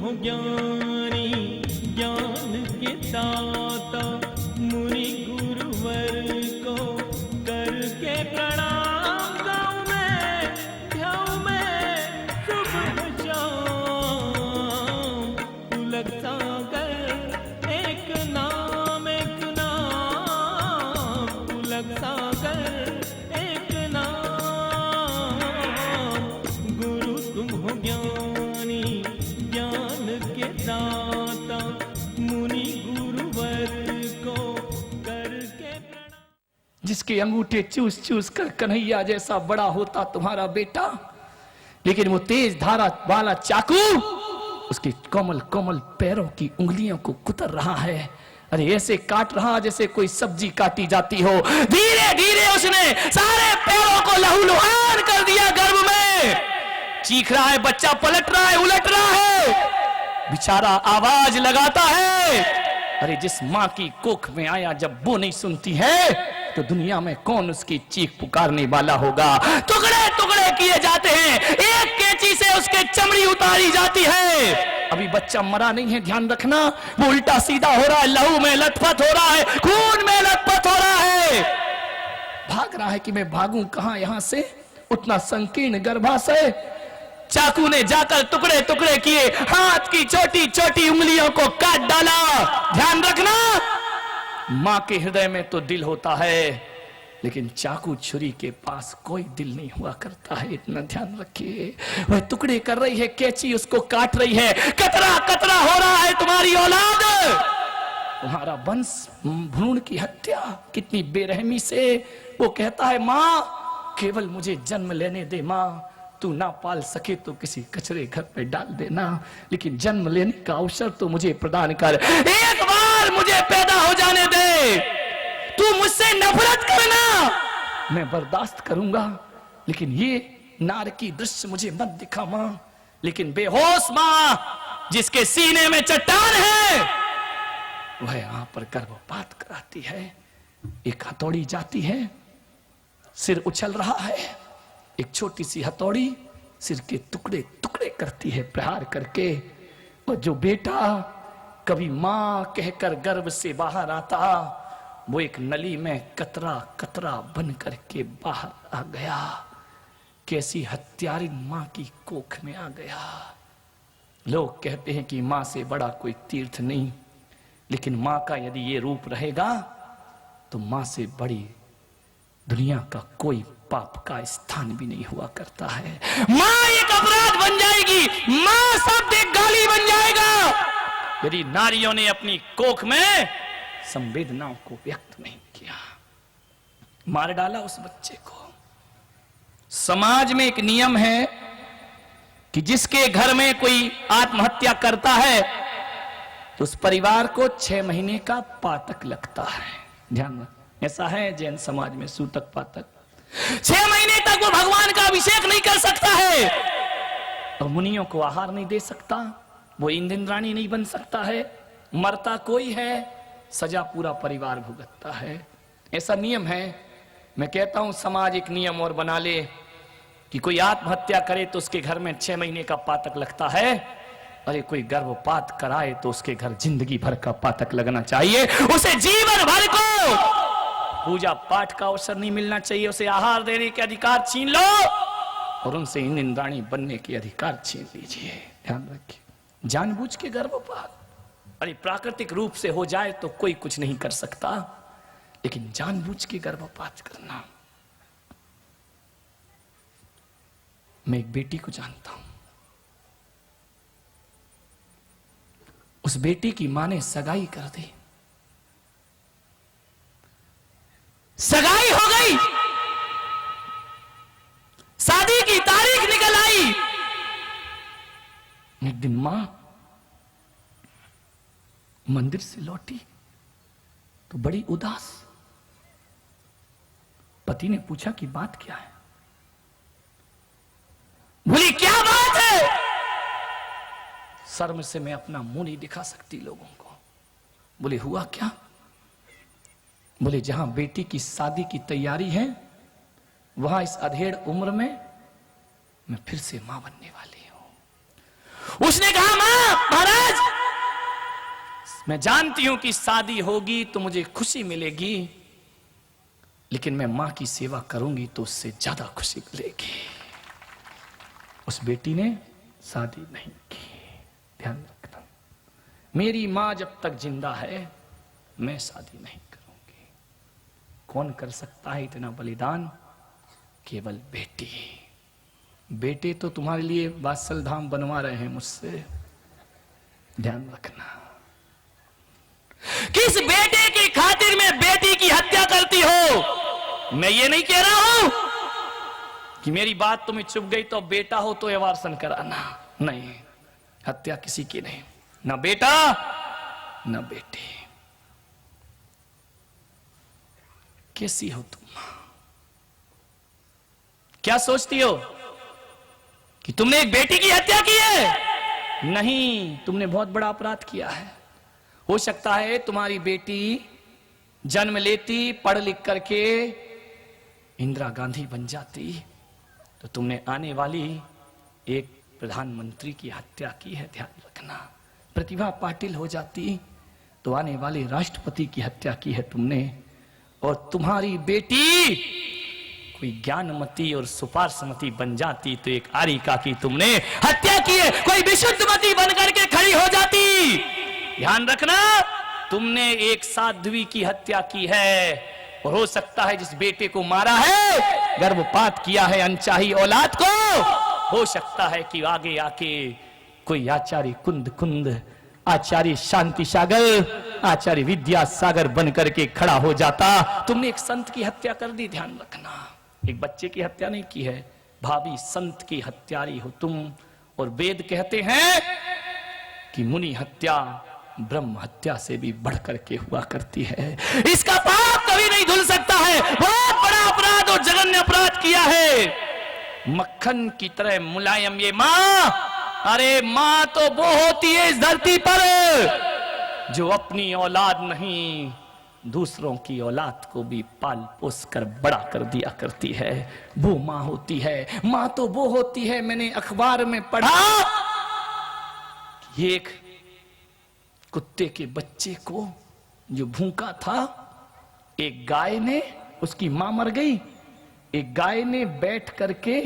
हो ज्ञानी ज्ञान के दाता, मुनि गुरुवर को करके प्रणाम। गाँव में ध्याऊ में सुबह शाम, पुलक सागर एक नाम पुलक सागर एक नाम। गुरु तुम हो ज्ञानी ज्ञान के दाता, मुनि गुरुवर को करके प्रणाम। जिसके अंगूठे चूस चूस कर कन्हैया जैसा बड़ा होता तुम्हारा बेटा, लेकिन वो तेज धारा वाला चाकू उसके कोमल कोमल पैरों की उंगलियों को कुतर रहा है। अरे ऐसे काट रहा जैसे कोई सब्जी काटी जाती हो। धीरे धीरे उसने सारे पैरों को लहूलुहान कर दिया। गर्भ में चीख रहा है बच्चा, पलट रहा है, उलट रहा है, बेचारा आवाज लगाता है। अरे जिस माँ की कोख में आया जब वो नहीं सुनती है, तो दुनिया में कौन उसकी चीख पुकारने वाला होगा। टुकड़े टुकड़े किए जाते हैं, एक कैंची से उसके चमड़ी उतारी जाती है। अभी बच्चा मरा नहीं है, ध्यान रखना। वो उल्टा सीधा हो रहा है, लहू में लथपथ हो रहा है, खून में लथपथ हो रहा है। भाग रहा है कि मैं भागूं कहां यहां से, उतना संकीर्ण गर्भाशय। चाकू ने जाकर टुकड़े टुकड़े किए, हाथ की छोटी छोटी उंगलियों को काट डाला। ध्यान रखना, मां के हृदय में तो दिल होता है, लेकिन चाकू छुरी के पास कोई दिल नहीं हुआ करता है। इतना ध्यान रखिए। वह टुकड़े कर रही है, कैंची उसको काट रही है। कतरा कतरा हो रहा है तुम्हारी औलाद, तुम्हारा वंश, भ्रूण की हत्या कितनी बेरहमी से। वो कहता है मां केवल मुझे जन्म लेने दे, मां तू ना पाल सके तो किसी कचरे घर पे डाल देना, लेकिन जन्म लेने का अवसर तो मुझे प्रदान कर। एक बार मुझे पैदा हो जाने दे, तू मुझसे नफरत करना मैं बर्दाश्त करूंगा, लेकिन ये नार की दृश्य मुझे मत दिखा मां। लेकिन बेहोश मां जिसके सीने में चट्टान है, वह यहां पर गर्भपात कराती है। एक हथौड़ी जाती है, सिर उछल रहा है, एक छोटी सी हथौड़ी सिर के टुकड़े टुकड़े करती है प्रहार करके। और जो बेटा कभी मां कहकर गर्भ से बाहर आता, वो एक नली में कतरा कतरा बन करके बाहर आ गया। कैसी हत्यारिन मां की कोख में आ गया। लोग कहते हैं कि मां से बड़ा कोई तीर्थ नहीं, लेकिन मां का यदि ये रूप रहेगा तो मां से बड़ी दुनिया का कोई पाप का स्थान भी नहीं हुआ करता है। मां एक अपराध बन जाएगी, मां शब्द एक गाली बन जाएगा, यदि नारियों ने अपनी कोख में संवेदनाओं को व्यक्त नहीं किया। मार डाला उस बच्चे को। समाज में एक नियम है कि जिसके घर में कोई आत्महत्या करता है तो उस परिवार को 6 महीने का पातक लगता है। ध्यान रख, ऐसा है जैन समाज में, सूतक पातक। 6 महीने तक वो भगवान का अभिषेक नहीं कर सकता है, और मुनियों को आहार नहीं दे सकता, वो इंद्राणी नहीं बन सकता है। मरता कोई है, सजा पूरा परिवार भुगतता है। ऐसा नियम है। मैं कहता हूं समाज एक नियम और बना ले कि कोई आत्महत्या करे तो उसके घर में 6 महीने का पातक लगता है, अरे कोई गर्भपात कराए तो उसके घर जिंदगी भर का पातक लगना चाहिए। उसे जीवन भर को पूजा पाठ का अवसर नहीं मिलना चाहिए। उसे आहार देने के अधिकार छीन लो और उनसे इंद्राणी बनने के अधिकार छीन लीजिए। ध्यान रखिए, जानबूझ के गर्भपात, अरे प्राकृतिक रूप से हो जाए तो कोई कुछ नहीं कर सकता, लेकिन जानबूझ के गर्भपात करना। मैं एक बेटी को जानता हूं, उस बेटी की मां ने सगाई कर दी, सगाई हो गई, शादी की तारीख निकल आई। एक दिन मां मंदिर से लौटी तो बड़ी उदास। पति ने पूछा कि बात क्या है? बोली क्या बात है? शर्म से मैं अपना मुंह नहीं दिखा सकती लोगों को। बोले हुआ क्या? बोले जहां बेटी की शादी की तैयारी है, वहां इस अधेड़ उम्र में मैं फिर से मां बनने वाली हूं। उसने कहा मां महाराज मैं जानती हूं कि शादी होगी तो मुझे खुशी मिलेगी, लेकिन मैं मां की सेवा करूंगी तो उससे ज्यादा खुशी मिलेगी। उस बेटी ने शादी नहीं की। ध्यान रखना, मेरी मां जब तक जिंदा है मैं शादी नहीं करूंगी। कौन कर सकता है इतना बलिदान? केवल बेटी। बेटे तो तुम्हारे लिए वात्सल धाम बनवा रहे हैं मुझसे। ध्यान रखना, किस बेटे की खातिर में बेटी की हत्या करती हो? मैं ये नहीं कह रहा हूं कि मेरी बात तुम्हें चुप गई तो बेटा हो तो एवार्सन कराना, नहीं। हत्या किसी की नहीं, ना बेटा ना बेटी। कैसी हो तुम? क्या सोचती हो कि तुमने एक बेटी की हत्या की है? नहीं, तुमने बहुत बड़ा अपराध किया है। हो सकता है तुम्हारी बेटी जन्म लेती, पढ़ लिख करके इंदिरा गांधी बन जाती, तो तुमने आने वाली एक प्रधानमंत्री की हत्या की है। ध्यान रखना, प्रतिभा पाटिल हो जाती तो आने वाले राष्ट्रपति की हत्या की है तुमने। और तुम्हारी बेटी कोई ज्ञानमती और सुपार्श्वमती बन जाती तो एक आरिका की तुमने हत्या की है। कोई विशुद्धमती बन करके खड़ी हो जाती। ध्यान रखना, तुमने एक साध्वी की हत्या की है। और हो सकता है जिस बेटे को मारा है, गर्भपात किया है अनचाही औलाद को, हो सकता है कि आगे आके कोई आचार्य कुंद कुंद, आचार्य शांति सागर, आचार्य विद्या सागर बन करके खड़ा हो जाता। तुमने एक संत की हत्या कर दी। ध्यान रखना, एक बच्चे की हत्या नहीं की है, भावी संत की हत्यारी हो तुम। और वेद कहते हैं कि मुनि हत्या ब्रह्म हत्या से भी बढ़ करके हुआ करती है। इसका पाप कभी नहीं धुल सकता है। बहुत बड़ा अपराध और जघन्य अपराध किया है। मक्खन की तरह मुलायम ये मां, अरे मां तो वो होती है इस धरती पर जो अपनी औलाद नहीं, दूसरों की औलाद को भी पाल पोस कर बड़ा कर दिया करती है। वो मां होती है। मां तो वो होती है, मैंने अखबार में पढ़ा कि एक कुत्ते के बच्चे को जो भूखा था, एक गाय ने, उसकी मां मर गई, एक गाय ने बैठ करके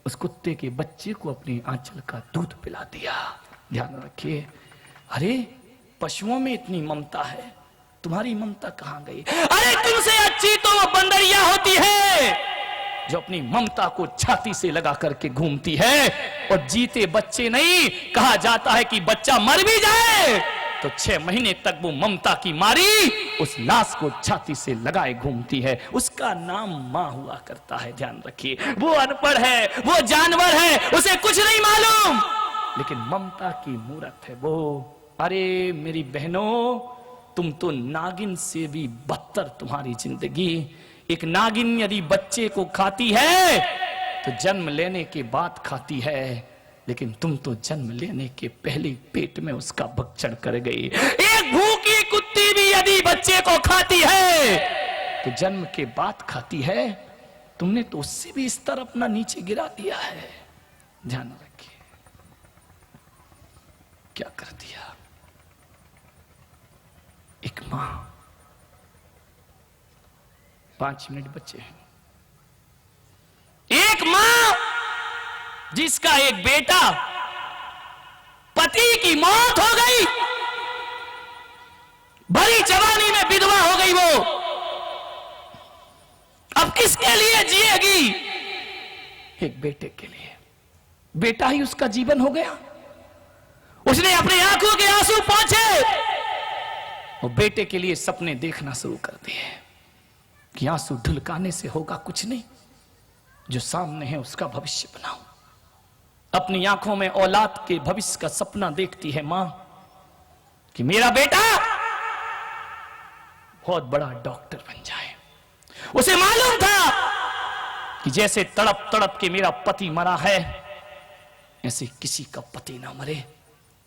उस कुत्ते के बच्चे को अपने आंचल का दूध पिला दिया। ध्यान रखिए, अरे पशुओं में इतनी ममता है, तुम्हारी ममता कहां गई? अरे तुमसे अच्छी तो वो बंदरिया होती है जो अपनी ममता को छाती से लगा करके घूमती है। और जीते बच्चे नहीं, कहा जाता है कि बच्चा मर भी जाए तो 6 महीने तक वो ममता की मारी उस लाश को छाती से लगाए घूमती है। उसका नाम मां हुआ करता है। ध्यान रखिए, वो अनपढ़ है, वो जानवर है, उसे कुछ नहीं मालूम, लेकिन ममता की मूरत है वो। अरे मेरी बहनों, तुम तो नागिन से भी बदतर तुम्हारी जिंदगी। एक नागिन यदि बच्चे को खाती है तो जन्म लेने के बाद खाती है, लेकिन तुम तो जन्म लेने के पहले पेट में उसका भक्षण कर गई। एक भूखी कुत्ती भी यदि बच्चे को खाती है तो जन्म के बाद खाती है। तुमने तो उससे भी स्तर अपना नीचे गिरा दिया है। ध्यान रखिए, क्या कर दिया। एक मां, 5 मिनट बचे हैं। एक मां जिसका एक बेटा, पति की मौत हो गई, भरी जवानी में विधवा हो गई, वो अब किसके लिए जिएगी? एक बेटे के लिए। बेटा ही उसका जीवन हो गया। उसने अपनी आंखों के आंसू पोंछे और बेटे के लिए सपने देखना शुरू कर दिए कि आंसू ढुलकाने से होगा कुछ नहीं, जो सामने है उसका भविष्य बनाओ। अपनी आंखों में औलाद के भविष्य का सपना देखती है मां कि मेरा बेटा बहुत बड़ा डॉक्टर बन जाए। उसे मालूम था कि जैसे तड़प तड़प के मेरा पति मरा है, ऐसे किसी का पति ना मरे,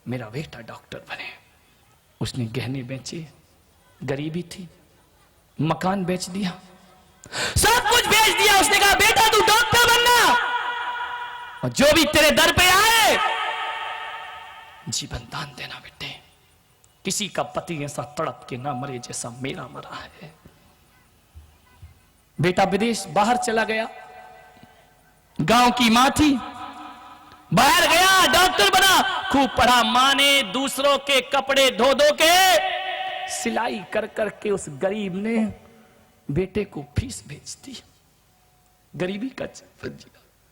मेरा बेटा डॉक्टर बने। उसने गहने बेचे, गरीबी थी, मकान बेच दिया, सब कुछ बेच दिया। उसने कहा बेटा तू डॉक्टर बनना, और जो भी तेरे दर पे आए जीवन दान देना बेटे। किसी का पति ऐसा तड़प के ना मरे जैसा मेरा मरा है। बेटा विदेश बाहर चला गया, गांव की मां थी, बाहर गया, डॉक्टर बना, खूब पढ़ा। मां ने दूसरों के कपड़े धो धो के सिलाई कर करके उस गरीब ने बेटे को फीस भेज दी। गरीबी का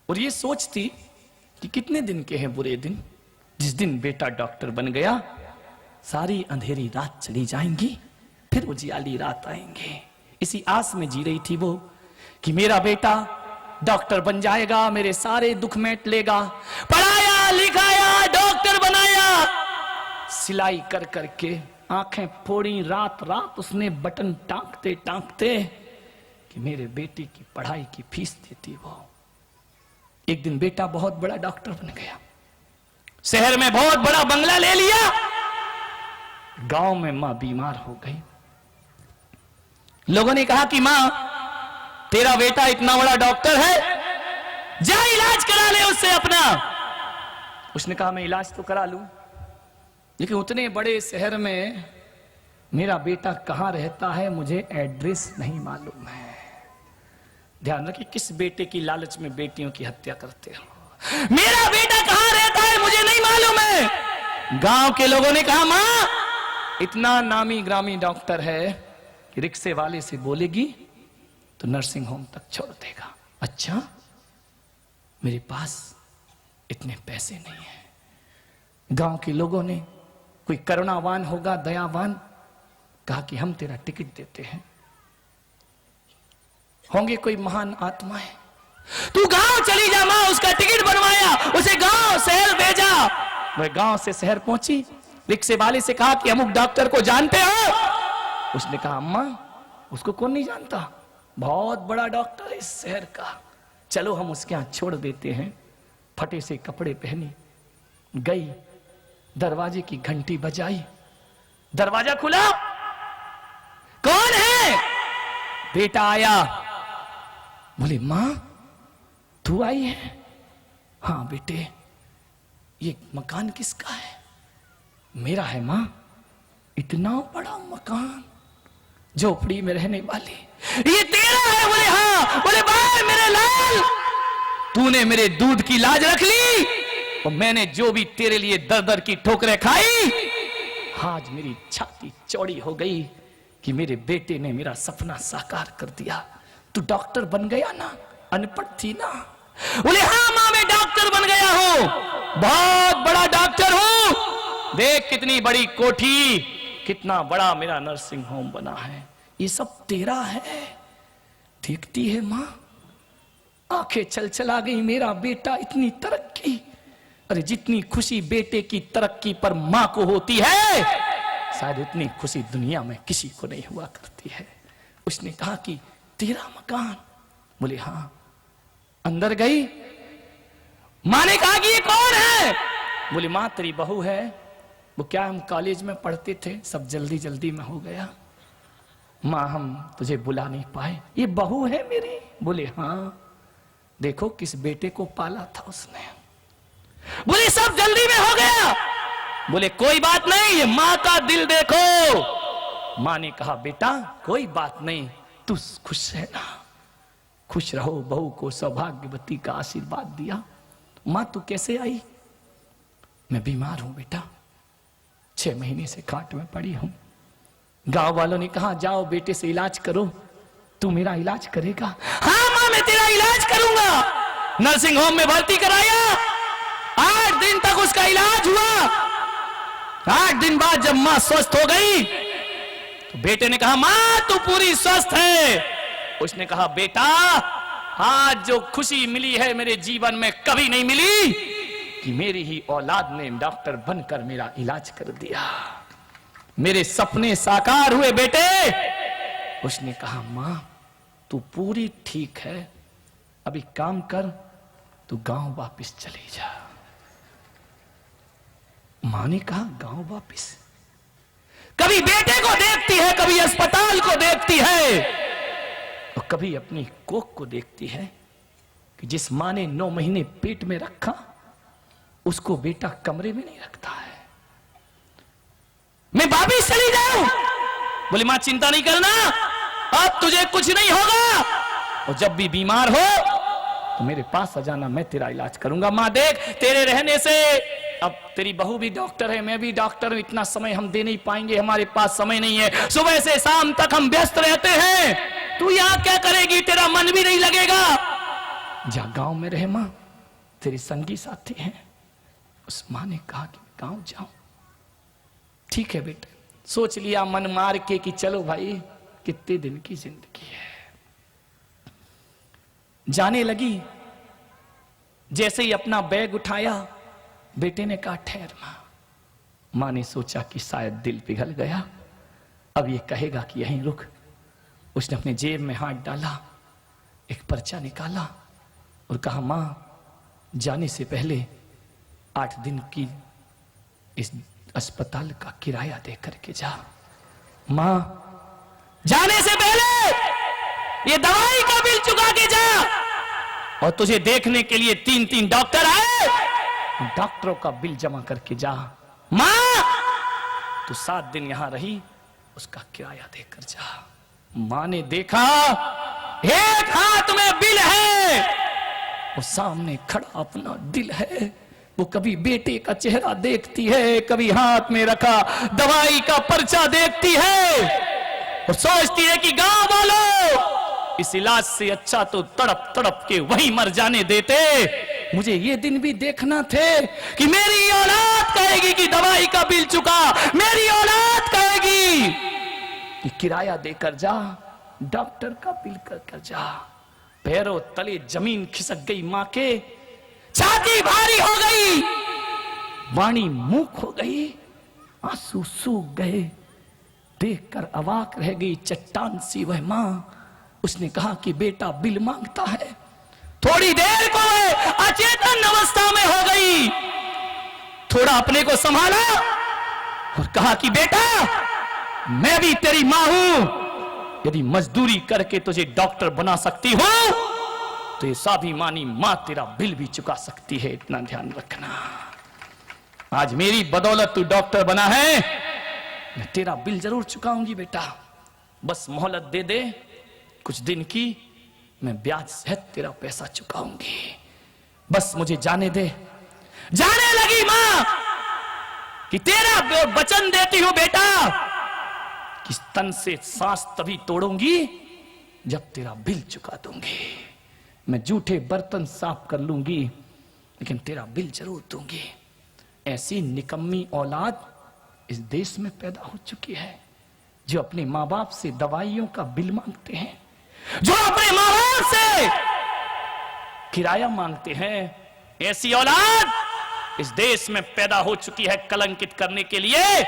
और ये सोचती कि कितने दिन के हैं बुरे दिन। जिस दिन बेटा डॉक्टर बन गया, सारी अंधेरी रात चली जाएंगी, फिर उजियाली रात आएंगे। इसी आस में जी रही थी वो कि मेरा बेटा डॉक्टर बन जाएगा, मेरे सारे दुख मेट लेगा। पढ़ाया लिखाया, डॉक्टर बनाया, सिलाई कर करके आंखें फोड़ी। रात रात उसने बटन टांकते टांकते कि मेरे बेटे की पढ़ाई की फीस देती वो। एक दिन बेटा बहुत बड़ा डॉक्टर बन गया, शहर में बहुत बड़ा बंगला ले लिया। गांव में मां बीमार हो गई। लोगों ने कहा कि मां, तेरा बेटा इतना बड़ा डॉक्टर है, जा इलाज करा ले उससे अपना। उसने कहा मैं इलाज तो करा लूं, लेकिन उतने बड़े शहर में मेरा बेटा कहां रहता है मुझे एड्रेस नहीं मालूम है। ध्यान रखिए, किस बेटे की लालच में बेटियों की हत्या करते हो। मेरा बेटा कहां रहता है मुझे नहीं मालूम है। गांव के लोगों ने कहा मां, इतना नामी ग्रामी डॉक्टर है कि रिक्शे वाले से बोलेगी तो नर्सिंग होम तक छोड़ देगा। अच्छा, मेरे पास इतने पैसे नहीं है। गांव के लोगों ने, कोई करुणावान होगा, दयावान, कहा कि हम तेरा टिकट देते हैं। होंगे कोई महान आत्माएं, तू गांव चली जा। मां उसका टिकट बनवाया, उसे गांव शहर भेजा। वह गांव से शहर पहुंची, रिक्शे वाले से कहा कि अमुक डॉक्टर को जानते हो? उसने कहा अम्मा, उसको कौन नहीं जानता, बहुत बड़ा डॉक्टर है इस शहर का, चलो हम उसके यहां छोड़ देते हैं। फटे से कपड़े पहनी, गई, दरवाजे की घंटी बजाई, दरवाजा खुला, कौन है? बेटा आया। बोले मां तू आई है? हाँ बेटे, ये मकान किसका है? मेरा है मां। इतना बड़ा मकान, झोपड़ी में रहने वाली, ये तेरा है? बोले हाँ। बोले भाई मेरे लाल, तूने मेरे दूध की लाज रख ली और मैंने जो भी तेरे लिए दर दर की ठोकरें खाई, आज मेरी छाती चौड़ी हो गई कि मेरे बेटे ने मेरा सपना साकार कर दिया। तू डॉक्टर बन गया ना, अनपढ़ थी ना? बोले हाँ मां, मैं डॉक्टर बन गया हूं, बहुत बड़ा डॉक्टर हूं। देख कितनी बड़ी कोठी, कितना बड़ा मेरा नर्सिंग होम बना है, ये सब तेरा है। देखती है मां, आंखें चल चला गई। मेरा बेटा इतनी तरक्की, अरे जितनी खुशी बेटे की तरक्की पर मां को होती है, शायद उतनी खुशी दुनिया में किसी को नहीं हुआ करती है। उसने कहा कि तेरा मकान? बोले हाँ। अंदर गई, मां ने कहा कि ये कौन है? बोले मां तेरी बहू है। वो क्या, हम कॉलेज में पढ़ते थे, सब जल्दी जल्दी में हो गया। मां हम तुझे बुला नहीं पाए, ये बहू है मेरी। बोले हाँ। देखो किस बेटे को पाला था उसने। बोले सब जल्दी में हो गया। बोले कोई बात नहीं, ये मां का दिल देखो। मां ने कहा बेटा कोई बात नहीं, तू खुश है ना, खुश रहो। बहू को सौभाग्यवती का आशीर्वाद दिया। मां तू कैसे आई? मैं बीमार हूं बेटा, 6 महीने से खाट में पड़ी हूं। गांव वालों ने कहा जाओ बेटे से इलाज करो। तू मेरा इलाज करेगा? हाँ मां मैं तेरा इलाज करूंगा। नर्सिंग होम में भर्ती कराया, 8 दिन तक उसका इलाज हुआ। 8 दिन बाद जब मां स्वस्थ हो गई तो बेटे ने कहा मां तू पूरी स्वस्थ है। उसने कहा बेटा आज जो खुशी मिली है मेरे जीवन में कभी नहीं मिली कि मेरी ही औलाद ने डॉक्टर बनकर मेरा इलाज कर दिया, मेरे सपने साकार हुए बेटे। उसने कहा मां तू पूरी ठीक है, अभी काम कर, तू गांव वापस चली जा। मां ने कहा गांव वापस? कभी बेटे को देखती है, कभी अस्पताल को देखती है, और कभी अपनी कोख को देखती है कि जिस मां ने 9 महीने पेट में रखा उसको बेटा कमरे में नहीं रखता है। मैं वापिस चली जाऊं? बोली मां चिंता नहीं करना, अब तुझे कुछ नहीं होगा, और जब भी बीमार हो तो मेरे पास आ जाना, मैं तेरा इलाज करूंगा। मां देख, तेरे रहने से अब तेरी बहू भी डॉक्टर है, मैं भी डॉक्टर हूं, इतना समय हम दे नहीं पाएंगे, हमारे पास समय नहीं है, सुबह से शाम तक हम व्यस्त रहते हैं, तू यहां क्या करेगी, तेरा मन भी नहीं लगेगा, जा गांव में रहे मां, तेरे संगी साथी हैं। उस मां ने कहा कि गांव जाऊं, ठीक है बेटा, सोच लिया मन मार के कि चलो भाई कितने दिन की जिंदगी है। जाने लगी, जैसे ही अपना बैग उठाया, बेटे ने कहा ठहर मां। मां ने सोचा कि शायद दिल पिघल गया, अब ये कहेगा कि यहीं रुक। उसने अपने जेब में हाथ डाला, एक पर्चा निकाला और कहा मां जाने से पहले 8 दिन की इस अस्पताल का किराया दे करके जा। मां जाने से पहले ये दवाई का बिल चुका के जा, और तुझे देखने के लिए 3-3 डॉक्टर आए, डॉक्टरों का बिल जमा करके जा। मां तू 7 दिन यहां रही, उसका किराया देकर जा। मां ने देखा एक हाथ में बिल है और सामने खड़ा अपना दिल है। वो कभी बेटे का चेहरा देखती है, कभी हाथ में रखा दवाई का पर्चा देखती है और सोचती है कि गांव वालों इस इलाज से अच्छा तो तड़प तड़प के वहीं मर जाने देते। मुझे ये दिन भी देखना थे कि मेरी औलाद कहेगी कि दवाई का बिल चुका, मेरी औलाद कहेगी कि किराया देकर जा, डॉक्टर का बिल कर जा। पैरों तले जमीन खिसक गई मां के, छाती भारी हो गई, वाणी मूक हो गई, आंसू सूख गए, देखकर अवाक रह गई चट्टान सी वह मां। उसने कहा कि बेटा बिल मांगता है। थोड़ी देर को अचेतन अवस्था में हो गई, थोड़ा अपने को संभाला और कहा कि बेटा मैं भी तेरी मां हूं, यदि मजदूरी करके तुझे डॉक्टर बना सकती हो तो ये स्वाभिमानी मां तेरा बिल भी चुका सकती है, इतना ध्यान रखना। आज मेरी बदौलत तू डॉक्टर बना है, मैं तेरा बिल जरूर चुकाऊंगी बेटा, बस मोहलत दे दे कुछ दिन की, मैं ब्याज सहित तेरा पैसा चुकाऊंगी, बस मुझे जाने दे। जाने लगी मां कि तेरा वचन देती हूं बेटा कि तन से सांस तभी तोड़ूंगी जब तेरा बिल चुका दूंगी। मैं जूठे बर्तन साफ कर लूंगी लेकिन तेरा बिल जरूर दूंगी। ऐसी निकम्मी औलाद इस देश में पैदा हो चुकी है जो अपने मां बाप से दवाइयों का बिल मांगते हैं, जो अपने मां बाप से किराया मांगते हैं। ऐसी औलाद इस देश में पैदा हो चुकी है कलंकित करने के लिए,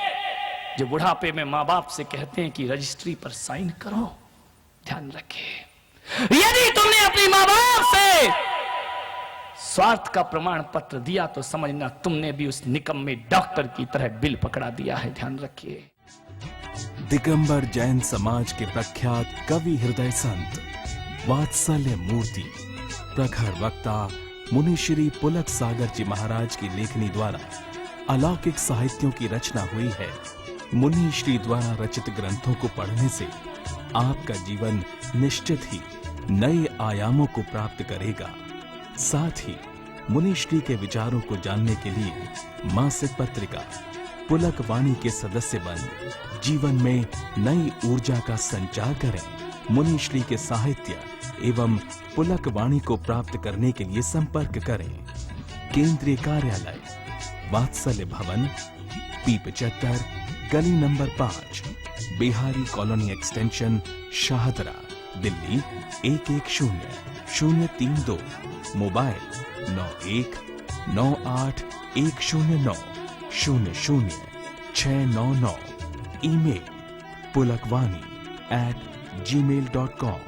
जो बुढ़ापे में मां बाप से कहते हैं कि रजिस्ट्री पर साइन करो। ध्यान रखें, यदि तुमने अपनी मां बाप से स्वार्थ का प्रमाण पत्र दिया तो समझना तुमने भी उस निकम्मे डॉक्टर की तरह बिल पकड़ा दिया है। ध्यान रखिए। दिगंबर जैन समाज के प्रख्यात कवि हृदय संत वात्सल्य मूर्ति प्रखर वक्ता मुनि श्री पुलक सागर जी महाराज की लेखनी द्वारा अलौकिक साहित्यों की रचना हुई है। मुनि श्री द्वारा रचित ग्रंथों को पढ़ने से आपका जीवन निश्चित ही नए आयामों को प्राप्त करेगा। साथ ही मुनि श्री के विचारों को जानने के लिए मासिक पत्रिका पुलक वाणी के सदस्य बन जीवन में नई ऊर्जा का संचार करें। मुनि श्री के साहित्य एवं पुलक वाणी को प्राप्त करने के लिए संपर्क करें। केंद्रीय कार्यालय वात्सल्य भवन, P75, गली number 5, Bihari colony extension, Shahdara, Delhi 110032। Mobile 919810900699। Email pulakvani@gmail.com।